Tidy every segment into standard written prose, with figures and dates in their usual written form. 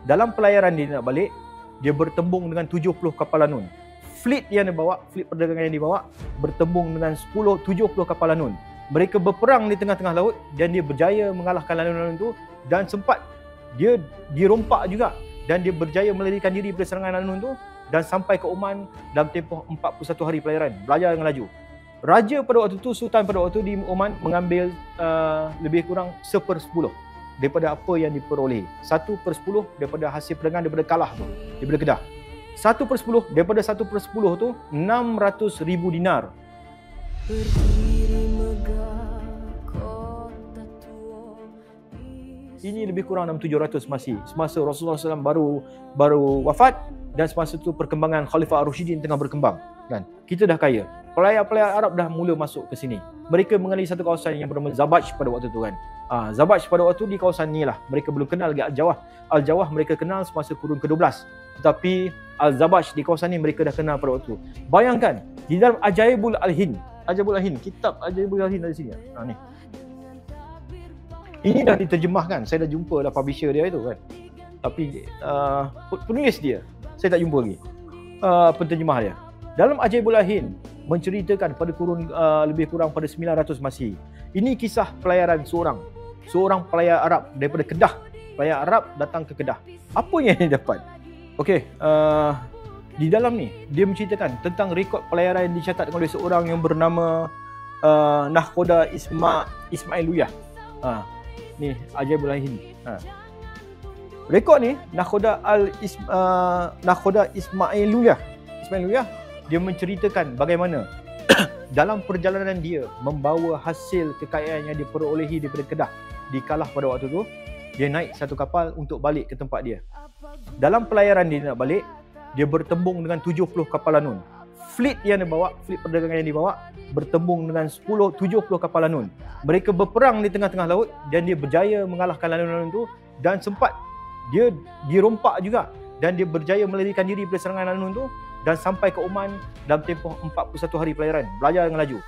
Dalam pelayaran dia nak balik, dia bertembung dengan 70 kapal lanun. Fleet yang dibawa, fleet perdagangan yang dibawa bertembung dengan 70 kapal lanun. Mereka berperang di tengah-tengah laut dan dia berjaya mengalahkan lanun-lanun itu, dan sempat dia dirompak juga, dan dia berjaya melarikan diri dari serangan lanun itu dan sampai ke Oman dalam tempoh 41 hari pelayaran, belajar dengan laju. Raja pada waktu itu, Sultan pada waktu di Oman mengambil lebih kurang 1/10 daripada apa yang diperoleh. 1/10 daripada hasil perdagangan daripada kalah tu, daripada Kedah. 1/10 daripada 1/10 tu 600,000 dinar. Ini lebih kurang dalam 700 masih. Semasa Rasulullah SAW baru wafat, dan semasa itu perkembangan Khalifah Ar-Rasyidin tengah berkembang. Kan? Kita dah kaya. Pelayar-pelayar Arab dah mula masuk ke sini. Mereka mengenali satu kawasan yang bernama Zabaj pada waktu itu kan. Zabaj pada waktu di kawasan ni lah. Mereka belum kenal lagi Al-Jawah. Al-Jawah mereka kenal semasa kurun ke-12. Tetapi Al-Zabaj di kawasan ni mereka dah kenal pada waktu. Bayangkan, di dalam Ajaibul Al-Hind, kitab Ajaibul Al-Hind dari sini. Ni. Ini dah diterjemahkan. Saya dah jumpa lah publisher dia itu kan. Tapi penulis dia saya tak jumpa lagi. Penterjemah dia. Dalam Ajaibul Al-Hind menceritakan pada kurun lebih kurang pada 900 Masihi. Ini kisah pelayaran seorang pelayar Arab daripada Kedah. Pelayar Arab datang ke Kedah. Apa yang dia dapat? Okey, di dalam ni dia menceritakan tentang rekod pelayaran yang dicatat oleh seorang yang bernama Nakhoda Ismailiyah. Ni Ajaibul Al-Hind. Rekod ni Nakhoda Ismailiyah dia menceritakan bagaimana dalam perjalanan dia membawa hasil kekayaan yang diperolehi daripada Kedah, dikalah pada waktu tu, dia naik satu kapal untuk balik ke tempat dia. Dalam pelayaran dia nak balik, dia bertembung dengan 70 kapal lanun. Fleet yang dibawa, fleet perdagangan yang dibawa bertembung dengan 70 kapal lanun. Mereka berperang di tengah-tengah laut dan dia berjaya mengalahkan lanun-lanun itu, dan sempat dia dirompak juga, dan dia berjaya melarikan diri dari serangan lanun itu dan sampai ke Oman dalam tempoh 41 hari pelayaran, belajar dengan laju.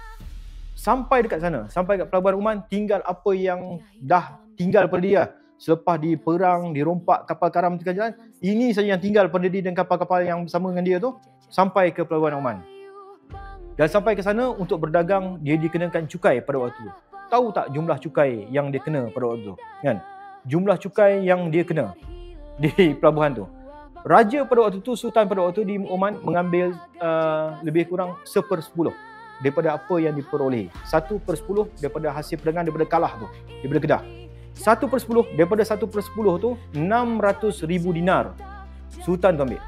Sampai dekat sana, sampai kat pelabuhan Oman, tinggal apa yang dah tinggal pada dia selepas diperang, dirompak kapal karam tengah jalan. Ini saja yang tinggal pada dia dan kapal-kapal yang bersama dengan dia tu sampai ke pelabuhan Oman. Dan sampai ke sana untuk berdagang, dia dikenakan cukai pada waktu tu. Tahu tak jumlah cukai yang dia kena pada waktu tu? Kan? Jumlah cukai yang dia kena di pelabuhan tu. Raja pada waktu tu, Sultan pada waktu di Oman mengambil lebih kurang 1/10 daripada apa yang diperoleh. 1/10 daripada hasil perdagangan daripada kalah tu, daripada Kedah. 1/10 daripada 1/10 tu 600,000 dinar. Sultan tu ambil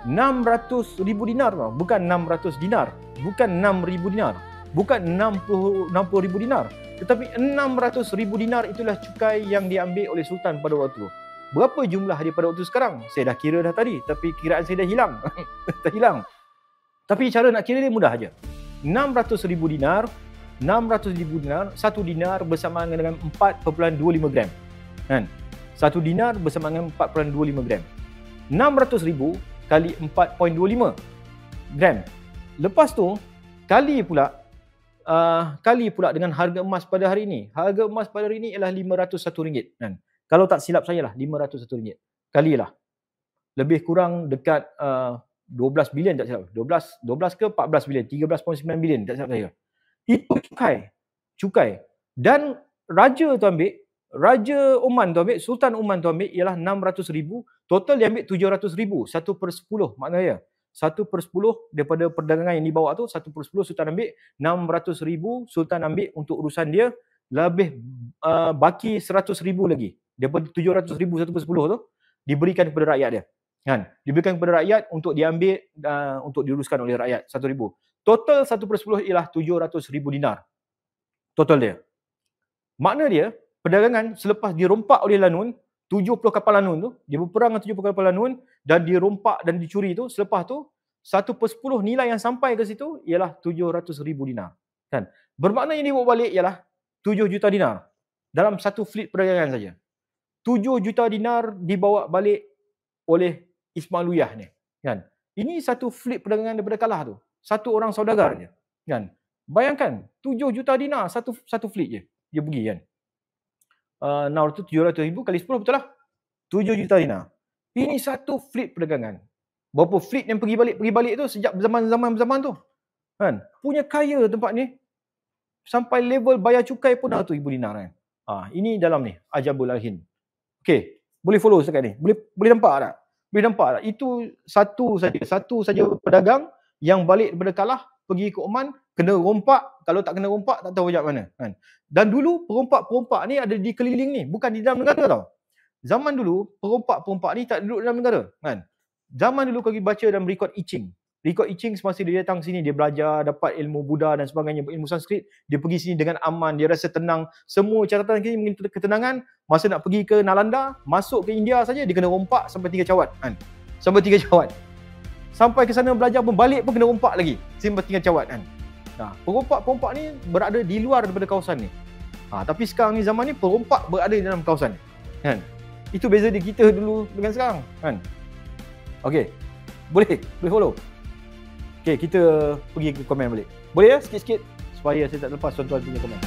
600,000 dinar tau. Bukan 600 dinar, bukan 6,000 dinar, bukan 60,000 dinar, tetapi 600,000 dinar itulah cukai yang diambil oleh Sultan pada waktu tu. Berapa jumlah dia pada waktu sekarang? Saya dah kira dah tadi, tapi kiraan saya dah hilang. Dah hilang. Tapi cara nak kira dia mudah aja. 600,000 dinar, 600,000 dinar, 1 dinar bersamaan dengan 4.25 gram. Kan? 1 dinar bersamaan dengan 4.25 gram. 600,000 kali 4.25 gram. Lepas tu kali pula dengan harga emas pada hari ini. Harga emas pada hari ini ialah RM501 kan. Kalau tak silap saya lah RM501. Kalilah. Lebih kurang dekat 12 bilion tak silap. 12 ke 14 bilion, 13.9 bilion tak silap saya. Itu cukai. Dan raja tu ambil, Raja Oman tu ambil, Sultan Oman tu ambil ialah 600,000, total dia ambil 700,000, 1/10 maknanya. 1/10 daripada perdagangan yang dibawa tu, 1/10 Sultan ambil, 600,000 Sultan ambil untuk urusan dia, lebih baki 100,000 lagi. Daripada 700,000 1/10 tu diberikan kepada rakyat dia. Kan? Diberikan kepada rakyat untuk diambil untuk diuruskan oleh rakyat 1,000. Total 1/10 ialah 700,000 dinar. Total dia. Makna dia, perdagangan selepas dirompak oleh lanun, 70 kapal lanun tu, dia berperang dengan 70 kapal lanun dan dirompak dan dicuri tu, selepas tu 1/10 nilai yang sampai ke situ ialah 700,000 dinar. Kan? Bermakna yang dibawa balik ialah 7 juta dinar dalam satu fleet perdagangan saja. 7 juta dinar dibawa balik oleh Ismailiyah ni. Kan? Ini satu fleet perdagangan daripada kalah tu. Satu orang saudagar je. Kan? Bayangkan, 7 juta dinar satu fleet je. Dia pergi kan. 700,000 kali 10 betul lah. 7 juta dinar. Ini satu fleet perdagangan. Berapa fleet yang pergi balik tu sejak zaman tu. Kan? Punya kaya tempat ni. Sampai level bayar cukai pun dah 100,000 dinar kan. Ini dalam ni Ajabul Al-Hind. Okey, boleh follow setakat ni. Boleh nampak tak? Boleh nampak tak? Itu satu saja pedagang yang balik daripada kalah pergi ke Oman, kena rompak. Kalau tak kena rompak tak tahu macam mana kan. Dan dulu perompak-perompak ni ada di keliling ni, bukan di dalam negara tau. Zaman dulu perompak-perompak ni tak duduk dalam negara kan. Zaman dulu kau pergi baca dalam rekod I Ching. Rekod I Ching semasa dia datang sini, dia belajar, dapat ilmu Buddha dan sebagainya, ilmu Sanskrit, dia pergi sini dengan aman, dia rasa tenang. Semua catatan ini mengenai ketenangan. Masa nak pergi ke Nalanda, masuk ke India saja dia kena rompak sampai 3 cawat kan. Sampai 3 cawat. Sampai ke sana belajar pun balik pun kena rompak lagi sampai 3 cawat kan. Perompak-perompak ni berada di luar daripada kawasan ni. Tapi sekarang ni zaman ni perompak berada di dalam kawasan ni. Kan? Itu beza di kita dulu dengan sekarang kan. Okey. Boleh follow. Okey, kita pergi ke komen balik. Boleh ya sikit-sikit supaya saya tak lepas tuan-tuan punya komen.